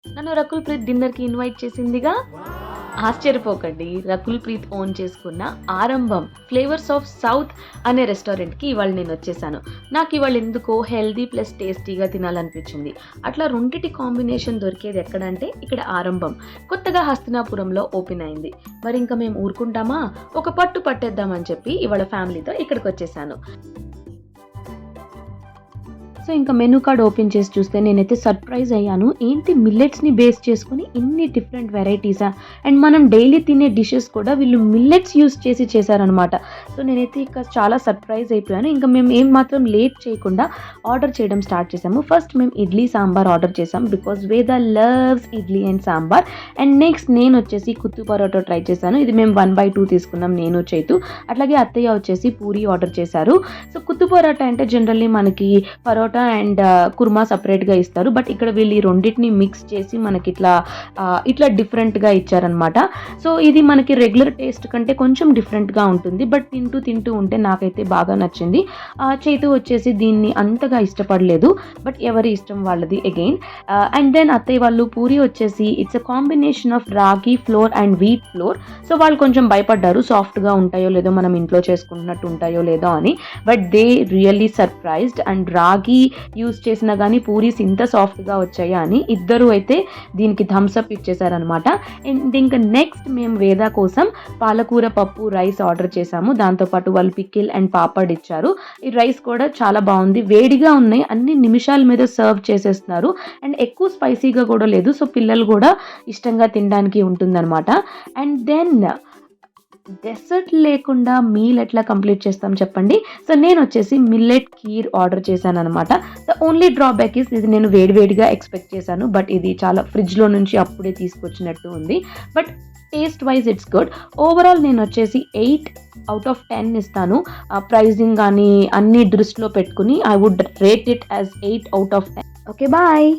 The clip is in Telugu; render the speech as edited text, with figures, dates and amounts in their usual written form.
నన్ను రకుల్ ప్రీత్ డిన్నర్‌కి ఇన్వైట్ చేసిందిగా. ఆశ్చర్యపోకండి. రకుల్ ప్రీత్ ఓన్ చేసుకున్న ఆరంభం ఫ్లేవర్స్ ఆఫ్ సౌత్ అనే రెస్టారెంట్‌కి ఇవాళ నేనొచ్చేసాను. నాకివాళ ఎందుకో హెల్తీ ప్లస్ టేస్టీగా తినాలనిపించింది. అట్లా రెండిటి కాంబినేషన్ దొరికేది ఎక్కడంటే ఇక్కడ ఆరంభం. కొత్తగా హస్తినాపురంలో ఓపెన్ అయింది. మరింక మేము ఊరుకుంటామా? ఒక పట్టు పట్టేద్దామని చెప్పి ఇవాళ ఫ్యామిలీతో ఇక్కడికొచ్చేసాను. సో ఇంకా మెనూ కార్డ్ ఓపెన్ చేసి చూస్తే నేనైతే సర్ప్రైజ్ అయ్యాను. ఏంటి మిల్లెట్స్‌ని బేస్ చేసుకొని ఇన్ని డిఫరెంట్ వెరైటీసా? అండ్ మనం డైలీ తినే డిషెస్ కూడా వీళ్ళు మిల్లెట్స్ యూజ్ చేసి చేశారనమాట. సో నేనైతే ఇక చాలా సర్ప్రైజ్ అయిపోయాను. ఇంకా మేము ఏం మాత్రం లేట్ చేయకుండా ఆర్డర్ చేయడం స్టార్ట్ చేసాము. ఫస్ట్ మేము ఇడ్లీ సాంబార్ ఆర్డర్ చేసాం బికాజ్ వేద loves idli and sambar. And next నేను వచ్చేసి కుత్తు పరోటా ట్రై చేశాను. ఇది మేము 1/2 తీసుకున్నాం నేను చైతు. అట్లాగే అత్తయ్య వచ్చేసి పూరి ఆర్డర్ చేశారు. సో కుత్తు పరోటా అంటే జనరల్లీ మనకి పరోటా అండ్ కుర్మా సపరేట్గా ఇస్తారు. బట్ ఇక్కడ వీళ్ళు ఈ రెండింటిని మిక్స్ చేసి మనకి ఇట్లా డిఫరెంట్గా ఇచ్చారనమాట. సో ఇది మనకి రెగ్యులర్ టేస్ట్ కంటే కొంచెం డిఫరెంట్గా ఉంటుంది. బట్ తింటూ ఉంటే నాకైతే బాగా నచ్చింది. చైతు వచ్చేసి దీన్ని అంతగా ఇష్టపడలేదు. బట్ ఎవరి ఇష్టం వాళ్ళది అగైన్. అండ్ దెన్ అత్తయ్య వాళ్ళు పూరి వచ్చేసి ఇట్స్ అ కాంబినేషన్ ఆఫ్ రాగి floor and wheat flour. So వాళ్ళు కొంచెం భయపడ్డారు సాఫ్ట్గా ఉంటాయో లేదో, మనం ఇంట్లో చేసుకుంటున్నట్టు ఉంటాయో లేదో అని. But they really surprised. And రాగి యూస్ చేసినా కానీ పూరీస్ ఇంత సాఫ్ట్గా వచ్చాయా అని ఇద్దరు అయితే దీనికి థమ్స్అప్ ఇచ్చేసారనమాట. అండ్ ఇంకా నెక్స్ట్ మేము వేద కోసం పాలకూర పప్పు రైస్ ఆర్డర్ చేసాము. దాంతోపాటు వాళ్ళు పికిల్ అండ్ పాపడ్ ఇచ్చారు. ఈ రైస్ కూడా చాలా బాగుంది, వేడిగా ఉన్నాయి, అన్ని నిమిషాల మీద సర్వ్ చేసేస్తున్నారు. అండ్ ఎక్కువ స్పైసీగా కూడా లేదు. సో పిల్లలు కూడా ఇష్టంగా తినడానికి ఉంటుందన్నమాట. అండ్ దెన్ డెసర్ట్ లేకుండా మీల్ ఎట్లా కంప్లీట్ చేస్తాం చెప్పండి. సో నేను వచ్చేసి మిల్లెట్ కీర్ ఆర్డర్ చేశాను అనమాట. ద ఓన్లీ డ్రాబ్యాక్ ఇస్ ఇది నేను వేడివేడిగా ఎక్స్పెక్ట్ చేశాను. బట్ ఇది చాలా ఫ్రిడ్జ్లో నుంచి అప్పుడే తీసుకొచ్చినట్టు ఉంది. But taste wise it's good. Overall నేను వచ్చేసి 8/10 ఇస్తాను. ప్రైజింగ్ కానీ అన్ని దృష్టిలో పెట్టుకుని I would rate it as 8/10. Okay bye.